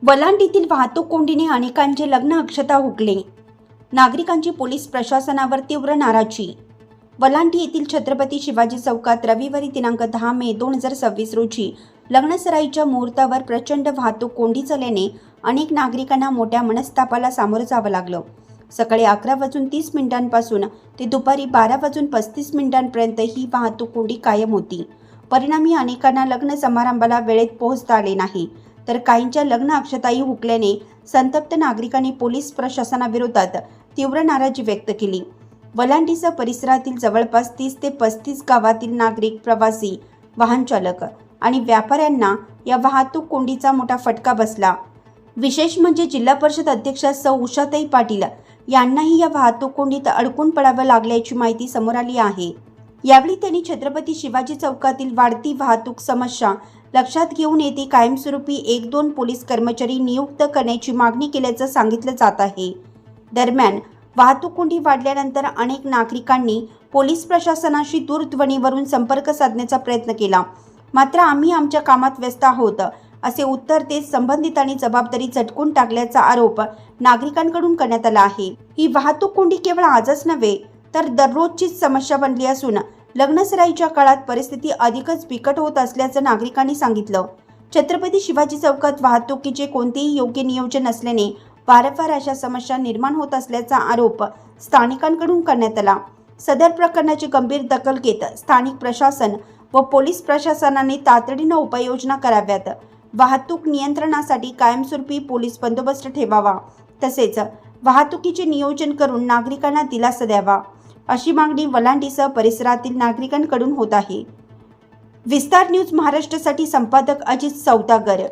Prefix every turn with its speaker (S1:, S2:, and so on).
S1: वलांडीतील वाहतूक कोंडीने अनेकांचे लग्न अक्षता हुकले. नागरिकांची पोलीस प्रशासनावर तीव्र नाराजी. वलांडी येथील छत्रपती शिवाजी चौकात रविवारी दिनांक 10 मे 2026 रोजी लग्नसराईच्या मुहूर्तावर प्रचंड वाहतूक कोंडी झाल्याने अनेक नागरिकांना मोठ्या मनस्तापाला सामोरं जावं लागलं. सकाळी 11:30 ते दुपारी 12:35 ही वाहतूक कोंडी कायम होती. परिणामी अनेकांना लग्न समारंभाला वेळेत पोहोचता आले नाही, तर काहींच्या लग्न अक्षताही हुकल्याने संतप्त नागरिकांनी पोलीस प्रशासनाविरोधात तीव्र नाराजी व्यक्त केली. वलांडीसह परिसरातील जवळपास 30 ते 35 गावातील नागरिक, प्रवासी, वाहन चालक आणि व्यापाऱ्यांना या वाहतूक कोंडीचा मोठा फटका बसला. विशेष म्हणजे जिल्हा परिषद अध्यक्षा सौ उषाताई पाटील यांनाही या वाहतूक कोंडीत अडकून पडावं लागल्याची माहिती समोर आली आहे. यावेळी त्यांनी छत्रपती शिवाजी चौकातील वाढती वाहतूक समस्या लक्षात घेऊन येथे कायमस्वरूपी 1-2 पोलीस कर्मचारी नियुक्त करण्याची मागणी केल्याचं सांगितलं जात आहे. दरम्यान वाहतूक कोंडी वाढल्यानंतर अनेक नागरिकांनी पोलीस प्रशासनाशी दूरध्वनीवरून संपर्क साधण्याचा प्रयत्न केला, मात्र आम्ही आमच्या कामात व्यस्त आहोत असे उत्तर देत संबंधितांनी जबाबदारी झटकून टाकल्याचा आरोप नागरिकांकडून करण्यात आला आहे. ही वाहतूक कोंडी केवळ आजच नव्हे तर दररोजचीच समस्या बनली असून लग्नसराईच्या काळात परिस्थिती अधिकच बिकट होत असल्याचं नागरिकांनी सांगितलं. छत्रपती शिवाजी चौकात वाहतुकीचे कोणतेही योग्य नियोजन नसल्याने वारंवार अशा समस्या निर्माण होत असल्याचा आरोप स्थानिकांकडून करण्यात आला. सदर प्रकरणाची गंभीर दखल घेत स्थानिक प्रशासन व पोलीस प्रशासनाने तातडीनं उपाययोजना कराव्यात. वाहतूक नियंत्रणासाठी कायमस्वरूपी पोलीस बंदोबस्त ठेवावा, तसेच वाहतुकीचे नियोजन करून नागरिकांना दिलासा द्यावा, अशी मागणी वलांडीसह परिसरातील नागरिकांकडून होत आहे. विस्तार न्यूज महाराष्ट्रासाठी संपादक अजित सौदागर.